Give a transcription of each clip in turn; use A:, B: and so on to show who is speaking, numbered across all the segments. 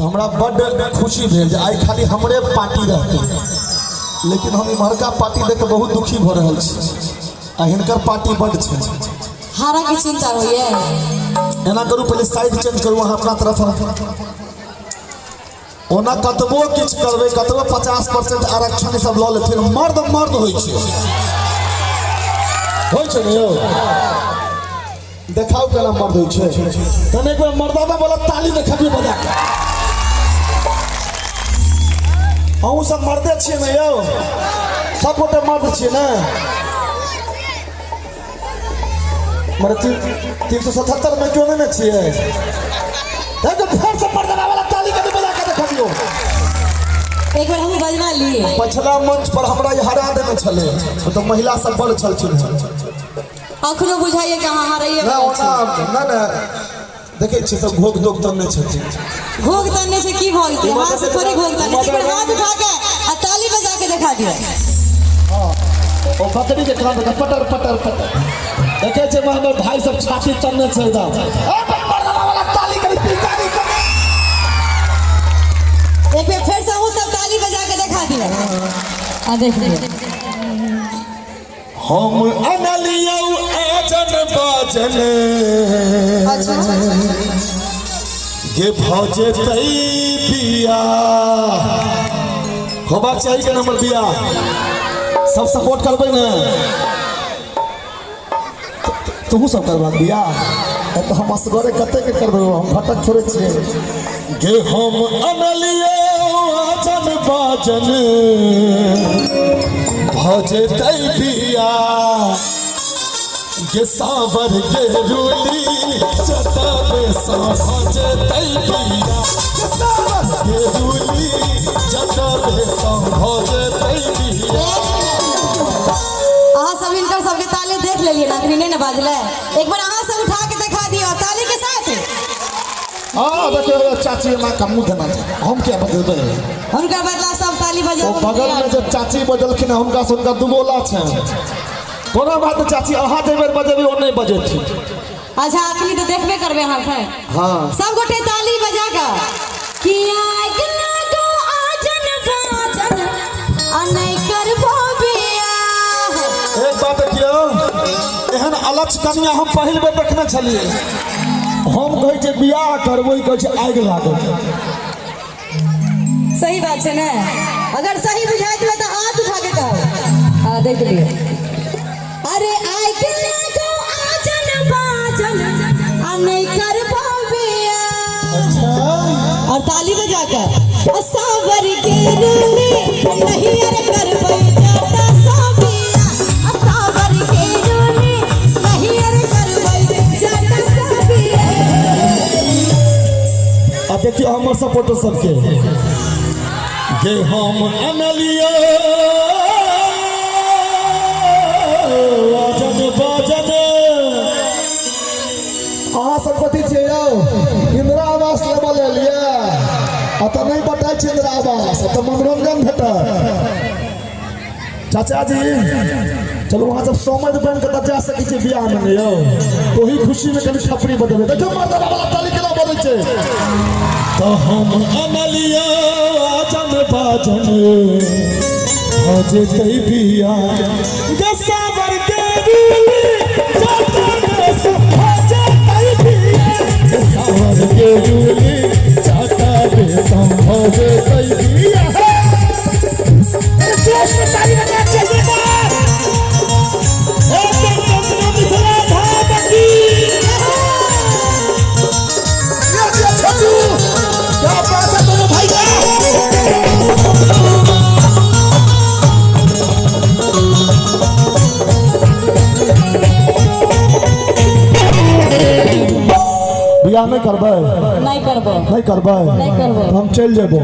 A: तो हमरा बड़ खुशी भेल जे आई खाली हमरे पार्टी रहते, लेकिन हम इम्हरका पार्टी देख बहुत दुखी भ रहल छी। आ हिनकर पार्टी बड़ छै,
B: हारा की चिंता होइए।
A: एना करू पहले साइड चेंज करू अहाँ अपना तरफ। ओना कतबो किछु करबै, कतबो 50% आरक्षण सब लऽ लेथिन, मर्द मर्द होइ छै ने यौ। देखाओ केना मर्द होइ छै, तने एक बार मर्दाना वाला ताली देखबियो बजा के। अहूँ सब मर्दे छियै ने यौ, सब गोटे मर्द छियै ने। मरे 377 में क्यों नहीं छिए? देखो फिर से मर्दाना वाला ताली कभी बजा के देखबियो।
B: एक बार हम बजना लिए।
A: पछला मंच पर हमरा ये हरा देने छले, तो महिला सब बड़ छलखिन।
B: अखनो बुझाइए कि हां हारैए
A: ना ना ना देखे छी सब घोग दोग तन्ने छथिन।
B: घोग तन्ने से की भ जेतै? हाथ से थोड़ी घोग तन्ने, एक बार हाथ उठा के आ ताली बजा के दिखा दियो।
A: हां ओ बकरी के कान में पटर पटर पटर देखे छे हमर भाई सब छाती तन्ने छै एकदम। ए मर्दाना वाला ताली करी पिटानी सब।
B: एक बार फिर से वो सब ताली बजा के दिखा दियो। आ देख लियो।
A: हम अनलियो आजन बाजन।
B: अच्छा
A: गे भजे तई बिया होबा चाहिए के नंबर बिया सब सपोर्ट करबै ना। तू सब करबा बिया तो हम असगरे कते के करबै, हम भटक थोड़े छियै। गे हम अनलियो आजन बाजन भजे तई बिया गे सावर के रूली जतबे भजे तई बिया गे सावर के रूली जतबे भजे तई बिया।
B: अहाँ सब इनकर सबके ताली देख लेलिए ना, कि नहीं ना बाजले? एक बार अहाँ सब उठा के दिखा दियो ताली के साथ।
A: हां देखो चाची मां का मुंह देना हम क्या बजेबै,
B: उनका बदला सब ताली बजा।
A: ओ बगल में जो चाची बजलखिन हुनका से उनका दुगोला छै। कोनो बात चाची अहाँ जे बेर बजेबै ओ नहीं बजेथि।
B: अच्छा अखनी तो देखबे करबे अहाँ से।
A: हां
B: सब गोटे ताली बजा के किया गना तो आजन बाजन आ नहीं करबो बिया।
A: एक बात देखियो, एहन अलक्ष कन्या हम पहिल बेर देखने छलिए। हम कहै छै बियाह करबै, कहै छै आगि लागल।
B: सही बात है ना? अगर सही बुझाई तो हाथ उठा के कहो। हां देख लियो। अरे आगि लागो आजन बाजन आ नहीं करबो बिया। अच्छा और ताली बजा के सावर के रूली नहीं अरे करबै जाता सोबिया। सावर के रूली नहीं अरे करबै जाता सोबिया।
A: आ देखियो हमर सपोर्टर सबके गे हम अनलियो आजन बाजन। अहाँ सब कथी छियै यौ? इंदिरा आवास लेवल ले लिया आ तो नहीं बताई छै इंदिरा आवास, तो मनोरंजन भेटत। चाचा जी चलो वहाँ सब समझ बन के जा सकै छै बियाह में यौ, तो ही खुशी में कभी थपड़ी बजेबै। देखो मर्दाना वाला ताली केना बजै छै। तो हम अनलियो आजन बाजन भजे तई बिया गे सावर के रूली जतबे भजे तई बिया गे सावर के रूली जतबे भजे तई बिया। जोश में ताली बजा चलिए बात एकदम कम मिथिला धामकी। ये छोटू क्या बात है दोनों भाई का। बियाह नहीं करबै?
B: नहीं करबो।
A: नहीं करबै?
B: नहीं करबो।
A: हम चल जेबो।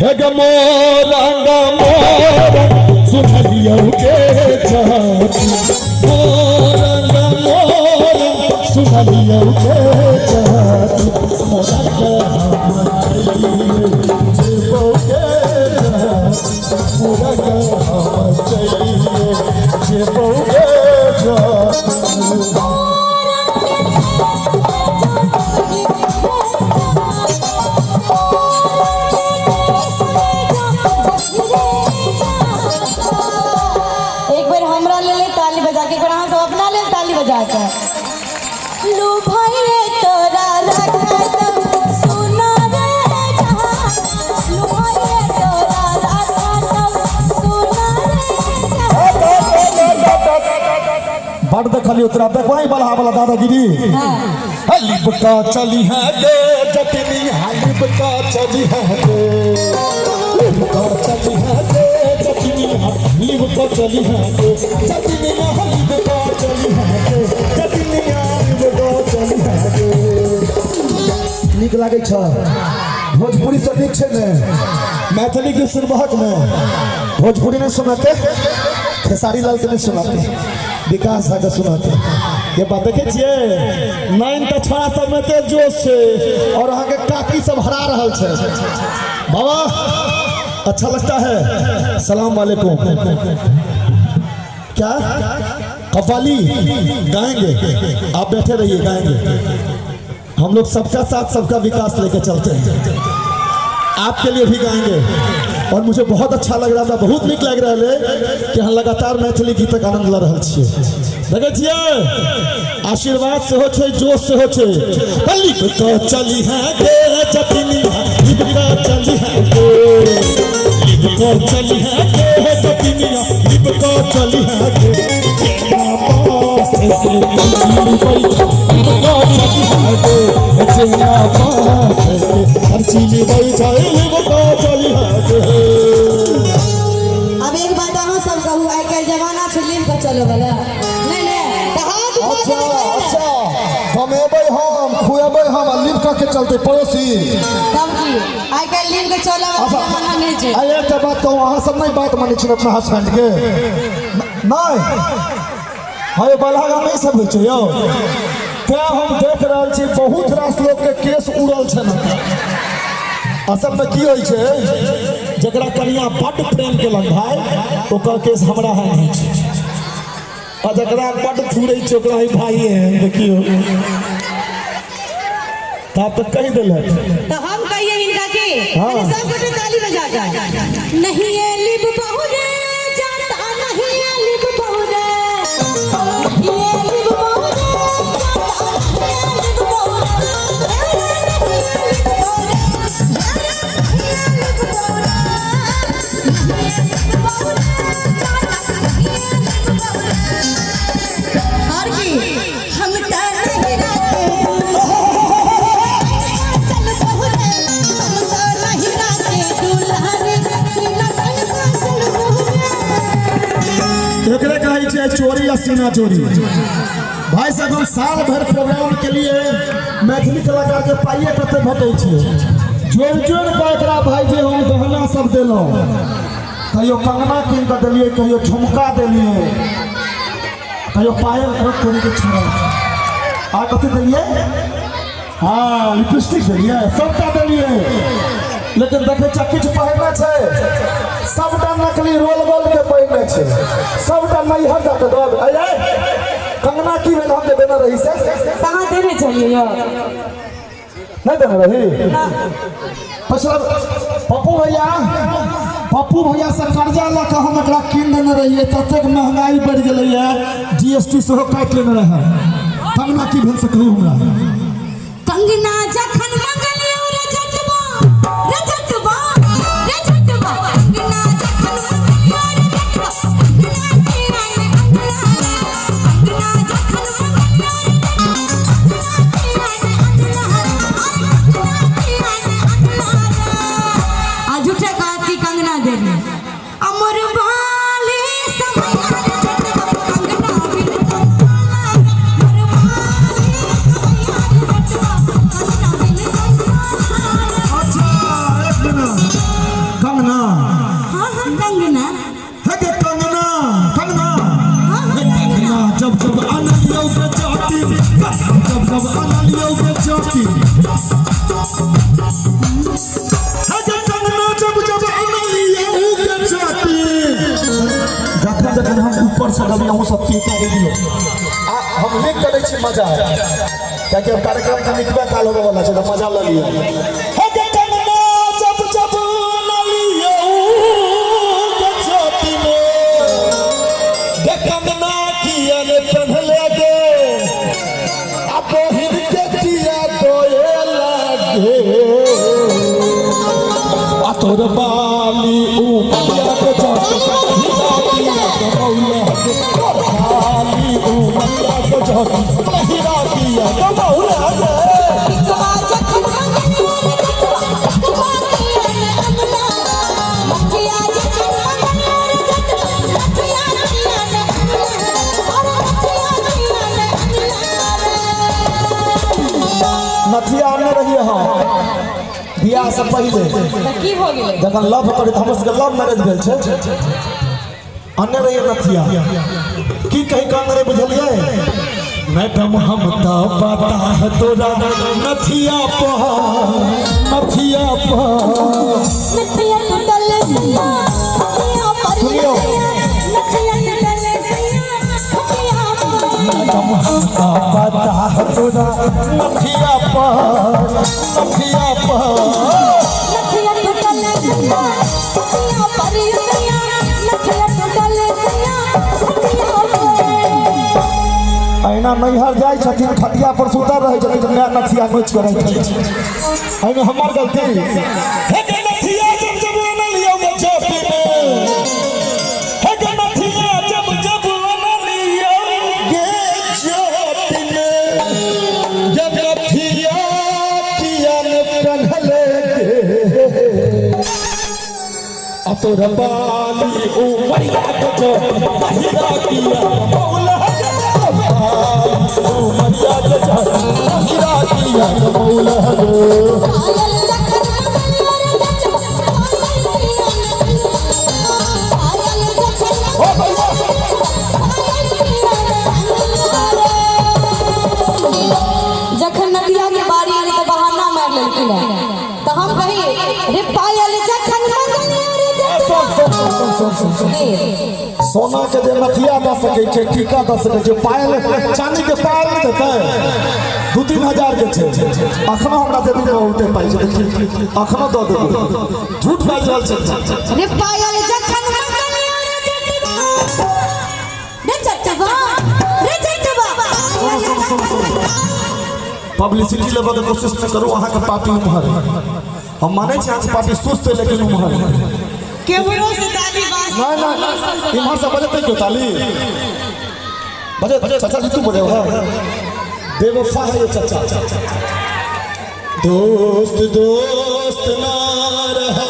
A: हे ग मोरंग मोरंग सुनलियो के चाहती, मोरंग मोरंग सुनलियो के चाहती, मोरंग हम जेबो के चाहती, मोरंग हम चलिए जेबो के चाहती।
B: Oh
A: खाली उतरा तक वही बलहा वाला दादागिरी लिपटा चली है गे जटनी लिपटा चली है गे लिपटा चली है गे जटनी लिपटा चली है गे जटनी लिपटा चली है गे जटनी लिपटा चली है गे नीक लागे छ भोजपुरी से नीक छे ने मैथिली के सुरबहक में भोजपुरी नहीं सुनाते खेसारी लाल के नहीं सुनाते विकास झा के सुनाते ये बात देखे छे नाइन तो छोड़ा सब में तेज जोश छे और वहाँ के काकी सब हरा रहल छे बाबा अच्छा लगता है सलाम वालेकुम क्या कव्वाली गाएंगे आप बैठे रहिए गाएंगे हम लोग सबका साथ सबका विकास लेके चलते हैं आपके लिए भी गाएंगे और मुझे बहुत अच्छा लग रहा है बहुत निक लग रहा है कि हम लगातार मैथिली गीतक आनंद ल रहा छे देखे छिए आशीर्वाद से हो छे जोश से हो छे लिप तो चली है गे जटनी लिप तो चली है गे लिप तो चली है गे जटनी लिप तो चली है गे जेना पास से जेना पास हर चीज बई जाए लिप तो चली है गे।
B: अब एक बात अहाँ सब कहू आई काल्हि जमाना छै लिम पर चले वाला नहीं नहीं तो हाथ
A: अच्छा अच्छा हम एबै हम खुएबै हम लिप के चलते पड़ोसी
B: तब की आई काल्हि लिम के चले वाला जमाना नहीं छै
A: आइ एकटा बात कहू अहाँ सब नहीं बात मानै छी अपना हस्बैंड के नहीं हाय बलहा में सब होइ छै यौ क्या हम देख रहल छी बहुत रास लोग के केस उड़ल छै ना असल में की होइ छै जकरा कनिया बड़ प्रेम केलन भाई ओकर केस हमरा है नहीं छै आ जकरा बड़ फूरै छै ओकरा ही भाई है देखियो ता तो कह देले
B: तो हम कहिए इनका की
A: हाँ।
B: सब गोटे ताली बजा जाए नहीं ये लिप बहुरे जाता नहीं ये लिप बहुरे ये लिप बहुरे और की हम
A: एकरे कहे छै चोरी या सीना चोरी भाई साहब हम साल भर प्रोग्राम के लिए मैथिली कलाकार के पाइए कते भेटै छै जोड़ जोड़ के एकरा भाई जे हम गहना सब देलौं कहियो कंगना कीन के देलिए कहियो झुमका देलिए कहियो पायल रख के छोड़ा आ कते देलिए हाँ लिपस्टिक देलिए सबटा देलिए लेकिन देखे छ किछ पहिरना छै सबटा नकली रोल गोल के पहिरने छै सबटा नैहर जाके दब आय कंगना की भेल हम देना रही से
B: कहाँ देने चाहिए यार
A: नहीं देना रही पछला पप्पू भैया से कर्जा ला के हम एकरा कीन देने रहिए ततेक महंगाई बढ़ गेलै है जीएसटी सेहो काट लेने रहे कंगना की भेल से कहू हमरा
B: कंगना जखन मंगलियो रे जटवा कंगना जखन मंगलियो रे जटवा आ झूठे कहती कंगना दे दे अमर वाली समय जटवा कंगना बिन
A: कंगना
B: हाँ कंगना
A: है के कंगना कंगना कंगना जब जब अनलियो के चाटी जब जब अनलियो के चाटी है के कंगना जब जब अनलियो के चाटी जखन जखन हम ऊपर से गबी हम सब पीता दियो हम लिख करे छी मजा क्या कि कार्यक्रम का निकबा काल होवे वाला छै मजा ल लियो है के कंगना जब जब अनलियो के चाटी में कंगना किया ने पहले गे अब हिर के किया कोए लागे आ तोर बाली ऊपर के जाके हिला दिया तो मौला के बाली ऊपर चोटी महिरा किया कमौला गे
B: टिकवा जखन मंगनिया रे टिकवा किया ने अमला मखिया जखन मंगनिया रे मखिया किया ने अमला और मखिया किया ने अमला
A: नथिया ने रहिए हां बियाह से पहले
B: की हो गेलै
A: जखन लव करे हमर सबके लव मैरिज भेल छै अन्य रहिए नथिया की कहीं कान रे बुझलिए मैडम हम तो पता है तोरा नथिया पर
B: नथिया टूटल सैया नथिया पर
A: सुनियो
B: नथिया टूटल सैया नथिया पर
A: मैडम हम तो पता है तोरा नथिया पर
B: नथिया टूटल सैया नथिया पर सैया नथिया टूटल सैया नथिया पर
A: अहिना नैहर जाइ छथिन खटिया पर सुतल रहै छथिन नया नथिया नोच कर रहै छथिन एहिमे हमर गलती हे के नथिया जब जब न लियो गे चोटी में हे के नथिया जब जब न लियो गे चोटी में जब नथिया किया न कन्हले आ तोर बाली उमरिया के चोटी महिरा किया मौला मरिया के महिरा किया मौला
B: पायल जखन मंगनिया रे पायल जखन
A: ओ भैया
B: जखन नदिया के बारी आने तो बहाना मार लेलखिन तो हम कही रे पायल जखन मंगनिया रे
A: सोना के जे नथिया दे सके छै टीका दे सके छै पायल चांदी के पायल नहीं देते 2-3 हजार के छै अखनो हमरा देबी में बहुते पाइ छै देखी अखनो दऽ देबो झूठ बाजि रहल छै
B: रे पायल जखन मंगनिया रे चचबा
A: पब्लिसिटी लेवल के कोशिश न करू अहाँ के पार्टी उम्हर हम माने छी अहाँ के पार्टी सुस्त है लेकिन उम्हर
B: केवरो से दादी बात
A: नहीं इम्हर से बजते क्यों ताली बजे चाचा जी तू बजे हो बेवफा है ये चाचा दोस्त दोस्त ना रहा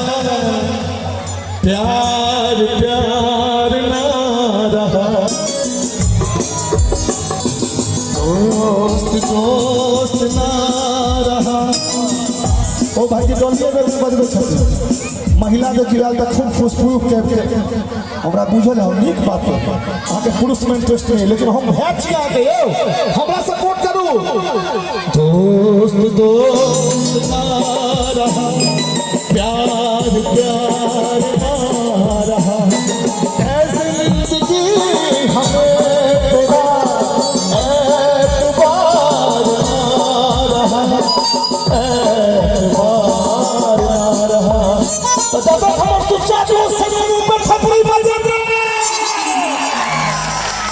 A: प्यार प्यार ना रहा दोस्त दोस्त ना रहा ओ भाई जी डोलिए में बजबे छथिन महिला देखिए तो खूब फुसफुस के हमरा बुझल है नीक बात अहाँ के पुरुष में इंटरेस्ट नहीं लेकिन हम है छी अहाँ के यौ हमरा सपोर्ट करू दोस्त दोस्त ना रहा प्यार प्यार ना रहा ऐसी जिंदगी हमें तेरा एतबार ना रहा एतबार ना रहा तो जब तक हम सुच्चा जो सगरी पर छपरी बजे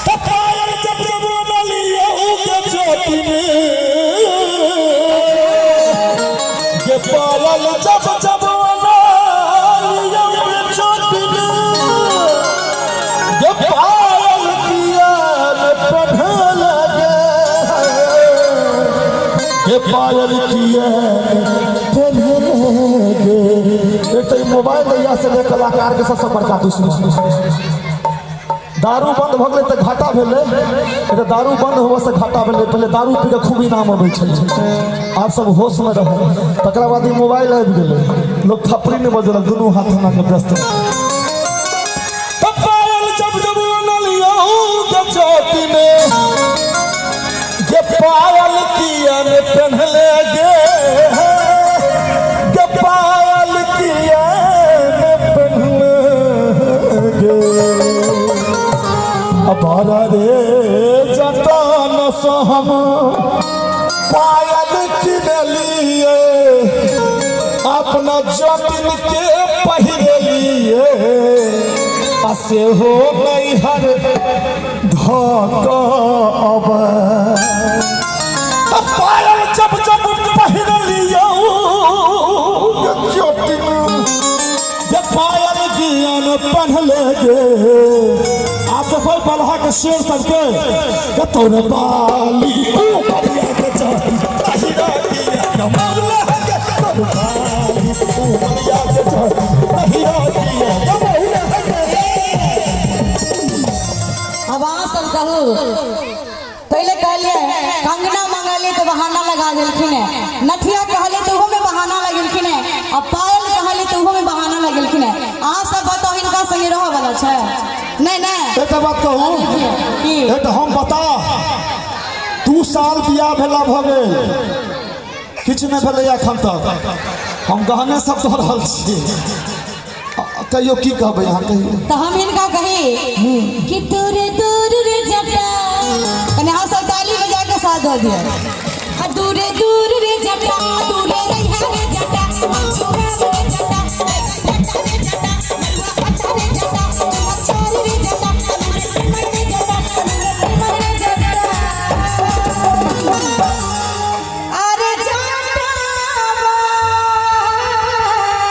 A: तो पायल जब जब न लियो के चोटी में ये पायल जब जब न लियो के चोटी में ये पायल किया न पढ़े लगे ये पायल किया पढ़े लगे एक तो मोबाइल दैया से कलाकार के सबसे बड़का दुश्मन दारू बंद भ गेलै तऽ घाटा भेलै तऽ दारू बंद होबऽ से घाटा भेलै पहले दारू पी के खूब इनाम अबै छलै आब सब होश में रह तकरा बाद ई मोबाइल आबि गेलै लोग थपड़ी नहीं बजलक दुनू हाथ हमरा के व्यस्त पायल जब जब न लियो के चोटी में ये पायल किया ने पहनले गे ये पायल किया ने पहनले गे अबारा रे जतान सहम पायल किनलिए अपना जतिन के पहिरलिए से हो नहीं हर धक पायल जब जब पहिरलिए जतिन ये पायल ज्ञान पहले गे आप देखो बलहा के शेर सबके तोरे बाली उमरिया के चढ़ी हीरा दिया कमौला के तोरे बाली उमरिया के चढ़ी हीरा दिया कमौला के।
B: अब अहाँ सब कहू पहले कहलिए कंगना मंगलिए तो बहाना लगा दिलखिन है, नथिया कहलिए तो में बहाना लगलखिन है, अब पायल कहलिए तो में बहाना लगलखिन है। अहाँ सब बताओ इनका संगे रह वाला छै नहीं नहीं
A: एक बात कहूँ एक हम बता 2 साल बियाह भेला भ गेल किछु नहीं भेलै एखन तक हम गहने सब दऽ रहल छी कहियो की कहबै अहाँ कहियो
B: तो हम इनका कही कि दूर दूर रे जटा कने हाँ सब ताली बजा के साथ दो दिया दूर दूर रे जटा दूर रे रे जटा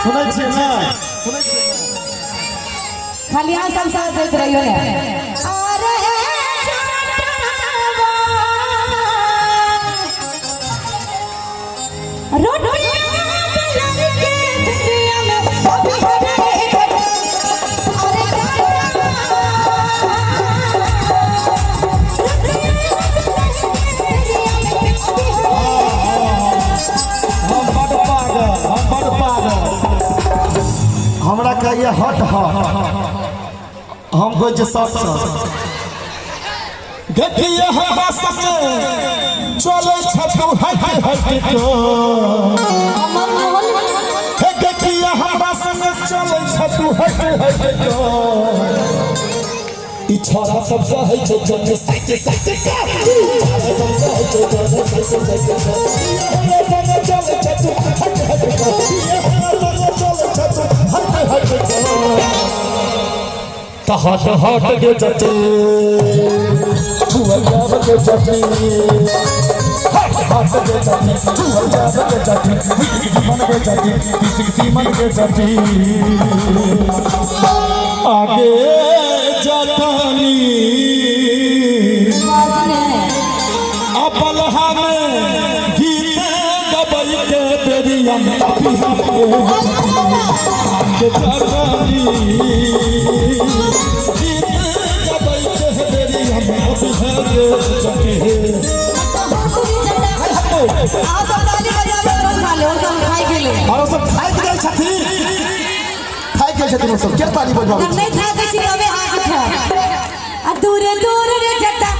A: सुनै छियै ना सुनै छियै ना
B: खाली यहाँ सब साथ देख रही हो
A: हमरा कहिए हट हट हम कोई जे सच देखिए हमरा संगे चले छतु हट हट को हे देखिए हमरा संगे चले छतु हट हट को ई छोरा सब सहै छै जने साइके साइके का सब सहै छै जने साइके साइके का हमरा संगे चले छतु हट हट को हमरा संगे चले छतु हट हट को हट हट के जटे छुअल जाब के जटे हट हट के जटे छुअल जाब के जटे मन के जटे किसी मन के जटे आगे जटानी अपलहा में गीत गबई के बेरिया में आगे जटानी क्या ताली बजवा
B: नहीं था कुछ अबे हाथ उठा दूर दूर रे जटा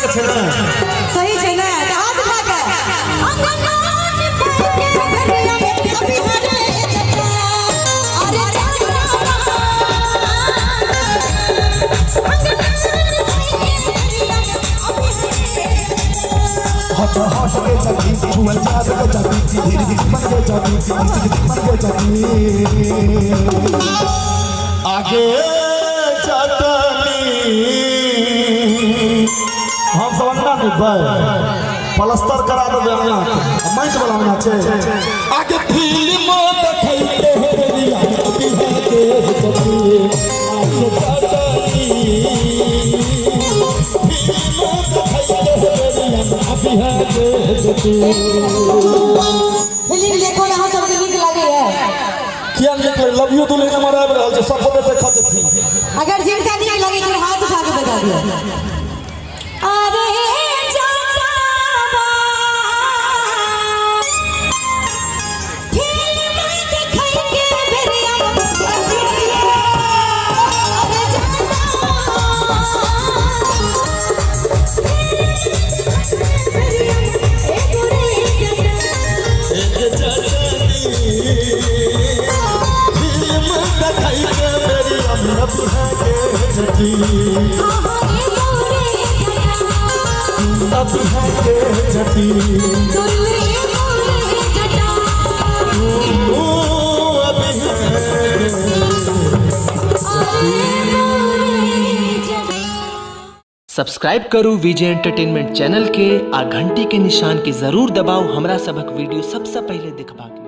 B: सही छै ना हाथ उठा के
A: आगे हम समझना नहीं भाई प्लास्टर करा देबे अंगना माइट वाला अंगना छै आगे फिल्म देखैते हेरिया बिहार के जती आगे जती फिल्म देखैते हेरिया बिहार के जती
B: फिल्म देखो यहाँ सब नीक लागे है
A: किया निक लव यू तो लेके मारा रहल छै सब बोले देखत थी
B: अगर जिनका नीक लगे तो हाथ उठा के बता दियो अरे
A: चटी अब है के चटी
C: सब्सक्राइब करू विजय एंटरटेनमेंट चैनल के आ घंटी के निशान के जरूर दबाओ हमरा सबक वीडियो सबसे पहले देखबाक।